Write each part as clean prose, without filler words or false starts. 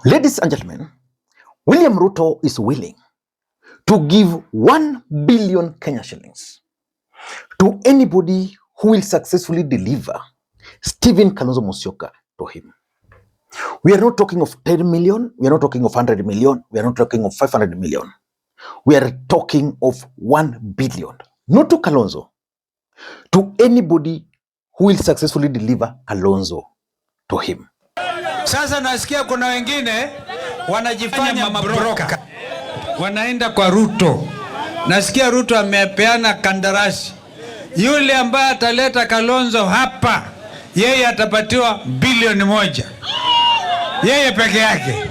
Ladies and gentlemen, William Ruto is willing to give 1 billion Kenya shillings to anybody who will successfully deliver Stephen Kalonzo Musyoka to him. We are not talking of 10 million, we are not talking of 100 million, we are not talking of 500 million. We are talking of 1 billion, not to Kalonzo, to anybody who will successfully deliver Kalonzo to him. Sasa nasikia kuna wengine wanajifanya mabroka, wanaenda kwa Ruto. Nasikia Ruto amepeana kandarasi, yule ambaye ataleta Kalonzo hapa, yeye atapatiwa bilioni 1, yeye peke yake.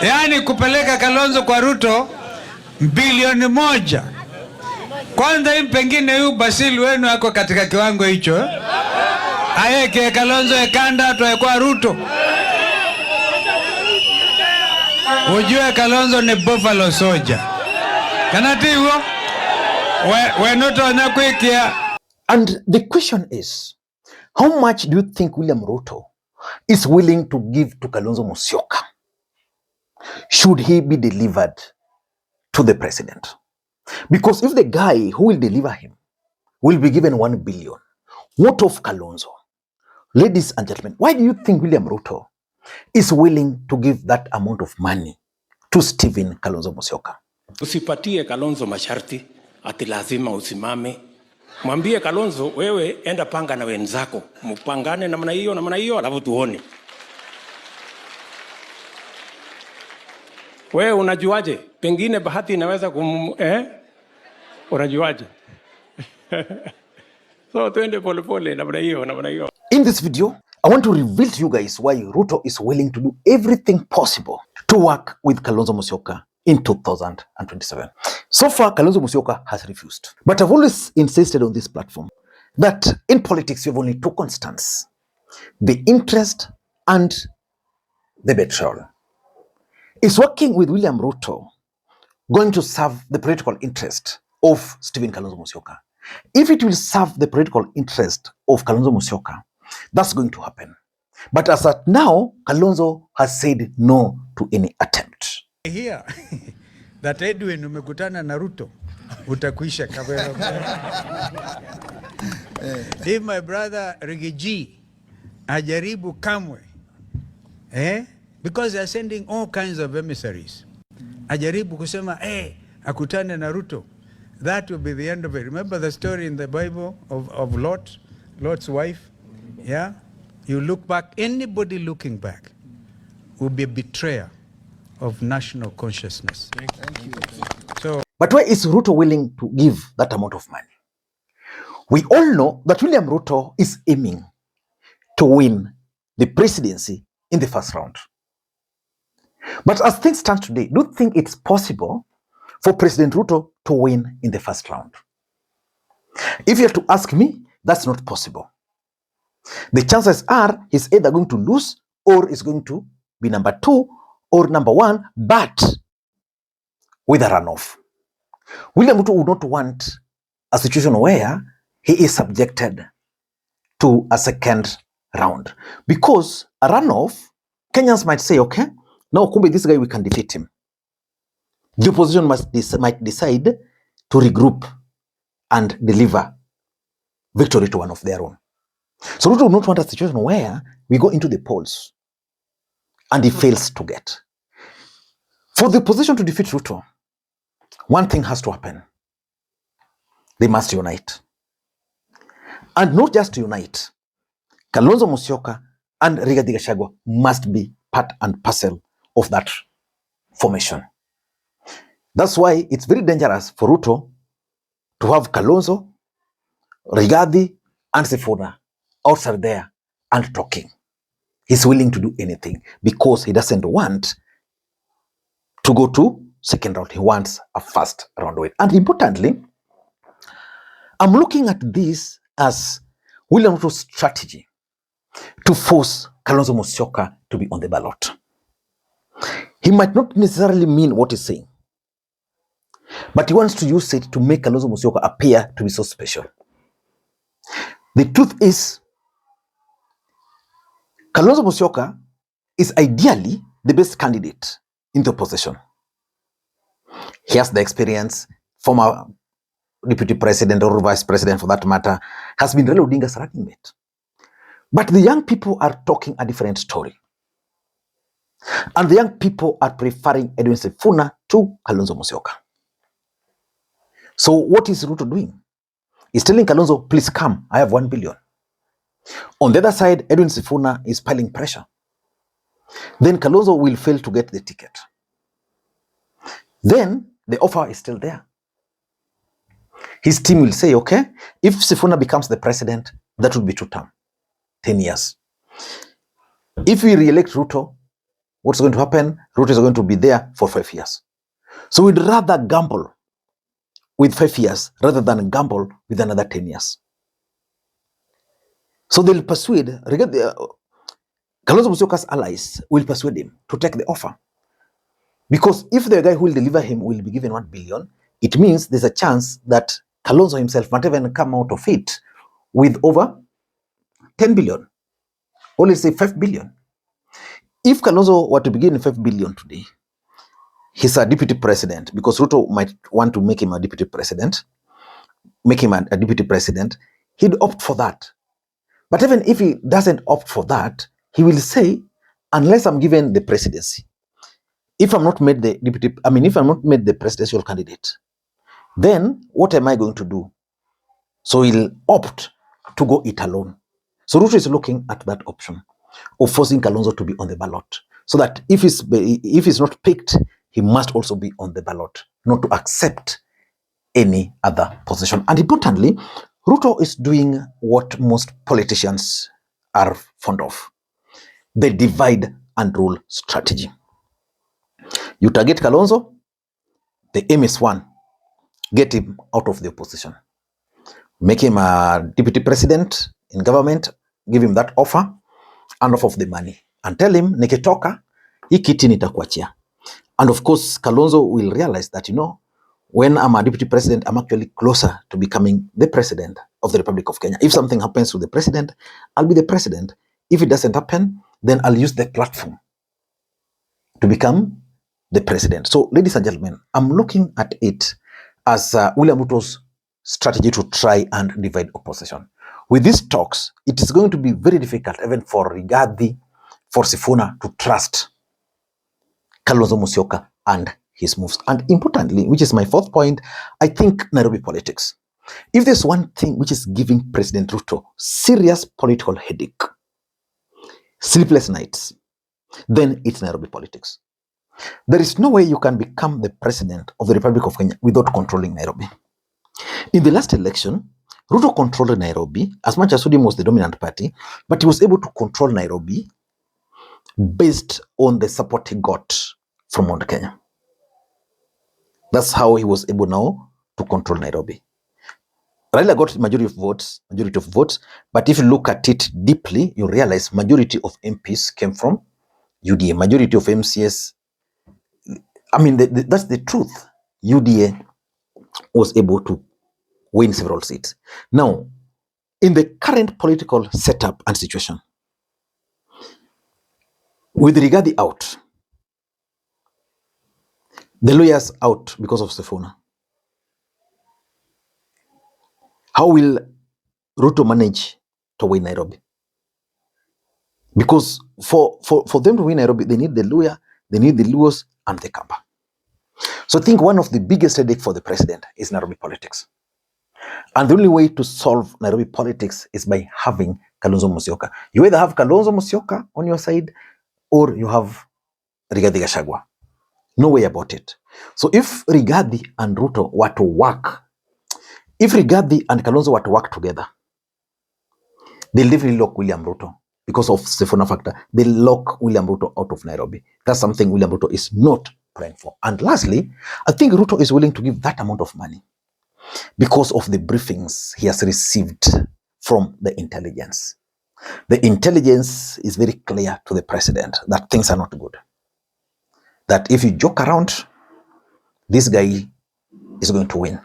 Yaani kupeleka Kalonzo kwa Ruto bilioni 1. Kwanza hii pengine yu Basili wenu ako katika kiwango hicho, ayeke Kalonzo ekanda atoe kwa Ruto. Ujue Kalonzo ni Buffalo Soldier. Kanati huo? Wenoto wanakwikia. And the question is, how much do you think William Ruto is willing to give to Kalonzo Musyoka? Should he be delivered to the president? Because if the guy who will deliver him will be given 1 billion, what of Kalonzo? Ladies and gentlemen, why do you think William Ruto is willing to give that amount of money to Stephen Kalonzo Musyoka? Usipatie Kalonzo masharti ati lazima usimame. Mwambie Kalonzo, wewe enda panga na wenzako, mpangane namna hiyo alafu tuone. Wewe unajuaje? Pengine bahati inaweza unajuaje? So twende pole namna hiyo. In this video, I want to reveal to you guys why Ruto is willing to do everything possible to work with Kalonzo Musyoka in 2027. So far, Kalonzo Musyoka has refused. But I've always insisted on this platform that in politics, you have only two constants: the interest and the betrayal. Is working with William Ruto going to serve the political interest of Stephen Kalonzo Musyoka? If it will serve the political interest of Kalonzo Musyoka, that's going to happen. But as at now, Kalonzo has said no to any attempt. Here, that Edwin umekutana na Ruto, utakuisha kabisa. If my brother Rigiji ajaribu kamwe, because they are sending all kinds of emissaries, ajaribu kusema, akutane na Ruto, that will be the end of it. Remember the story in the Bible of Lot's wife? Yeah? You look back, anybody looking back will be a betrayer of national consciousness. Thank you. So, but why is Ruto willing to give that amount of money? We all know that William Ruto is aiming to win the presidency in the first round. But as things stand today, do you think it's possible for President Ruto to win in the first round? If you have to ask me, that's not possible. The chances are he's either going to lose or is going to be number 2 or number 1, but with a runoff. William Ruto would not want a situation where he is subjected to a second round, because a runoff, Kenyans might say, okay, now kumbe this guy, we can defeat him. The opposition might decide to regroup and deliver victory to one of their own. So Ruto would not want a situation where we go into the polls and he fails to get. For the opposition to defeat Ruto, one thing has to happen. They must unite. And not just to unite. Kalonzo Musyoka and Rigathi Gachagua must be part and parcel of that formation. That's why it's very dangerous for Ruto to have Kalonzo, Rigathi, and Sifuna outside there and talking. He's willing to do anything because he doesn't want to go to second round. He wants a first round win. And importantly, I'm looking at this as William Ruto's strategy to force Kalonzo Musyoka to be on the ballot. He might not necessarily mean what he's saying, but he wants to use it to make Kalonzo Musyoka appear to be so special. The truth is, Kalonzo Musyoka is ideally the best candidate in the opposition. He has the experience. Former deputy president or vice president, for that matter, has been Raila Odinga's running mate. But the young people are talking a different story. And the young people are preferring Edwin Sifuna to Kalonzo Musyoka. So what is Ruto doing? He's telling Kalonzo, please come, I have 1 billion. On the other side, Edwin Sifuna is piling pressure. Then Kalonzo will fail to get the ticket. Then the offer is still there. His team will say, okay, if Sifuna becomes the president, that would be 2 terms, 10 years. If we re-elect Ruto, what's going to happen? Ruto is going to be there for 5 years. So we'd rather gamble with 5 years rather than gamble with another 10 years. So they'll persuade, Kalonzo Musyoka's allies will persuade him to take the offer. Because if the guy who will deliver him will be given 1 billion, it means there's a chance that Kalonzo himself might even come out of it with over 10 billion. Or let's say 5 billion. If Kalonzo were to be given 5 billion today, he's a deputy president, because Ruto might want to make him a deputy president, he'd opt for that. But even if he doesn't opt for that, he will say, unless I'm given the presidency, if I'm not made the presidential candidate, then what am I going to do? So he'll opt to go it alone. So Ruto is looking at that option of forcing Kalonzo to be on the ballot, so that if he's not picked, he must also be on the ballot, not to accept any other position. And importantly, Ruto is doing what most politicians are fond of: the divide and rule strategy. You target Kalonzo, the aim is one: get him out of the opposition. Make him a deputy president in government, give him that offer and off of the money, and tell him, nikitoka, hii kiti nitakuachia. And of course, Kalonzo will realize that, when I'm a deputy president, I'm actually closer to becoming the president of the Republic of Kenya. If something happens to the president, I'll be the president. If it doesn't happen, then I'll use the platform to become the president. So, ladies and gentlemen, I'm looking at it as William Ruto's strategy to try and divide opposition. With these talks, it is going to be very difficult even for Sifuna to trust Kalonzo Musyoka and his moves. And importantly, which is my 4th point, I think Nairobi politics. If there's one thing which is giving President Ruto serious political headache, sleepless nights, then it's Nairobi politics. There is no way you can become the president of the Republic of Kenya without controlling Nairobi. In the last election, Ruto controlled Nairobi as much as ODM was the dominant party, but he was able to control Nairobi based on the support he got from Mount Kenya. That's how he was able now to control Nairobi. Raila got majority of votes, but if you look at it deeply, you realize majority of MPs came from UDA, majority of MCS. That's the truth. UDA was able to win several seats. Now, in the current political setup and situation, with Rigathi out, the lawyers out because of Sifuna, how will Ruto manage to win Nairobi? Because for them to win Nairobi, they need the lawyer, they need the Luos and the Kamba. So I think one of the biggest headache for the president is Nairobi politics. And the only way to solve Nairobi politics is by having Kalonzo Musyoka. You either have Kalonzo Musyoka on your side or you have Rigathi Gachagua. No way about it. So if Rigathi and Ruto were to work, if Rigathi and Kalonzo were to work together, they'll definitely lock William Ruto because of Sifuna factor. They'll lock William Ruto out of Nairobi. That's something William Ruto is not praying for. And lastly, I think Ruto is willing to give that amount of money because of the briefings he has received from the intelligence. The intelligence is very clear to the president that things are not good. That if you joke around, this guy is going to win.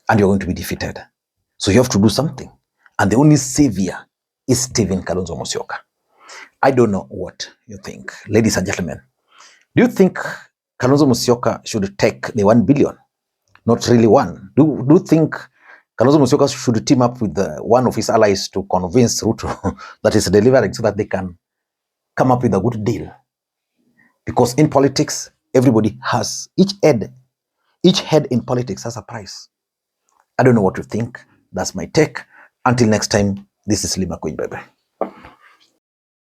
And you're going to be defeated. So you have to do something. And the only savior is Stephen Kalonzo Musyoka. I don't know what you think. Ladies and gentlemen, do you think Kalonzo Musyoka should take the 1 billion? Not really one. Do you think Kalonzo Musyoka should team up with one of his allies to convince Ruto that is delivering so that they can come up with a good deal? Because in politics, everybody has, each head in politics has a price. I don't know what you think. That's my take. Until next time, this is Lima Queen. Bye-bye.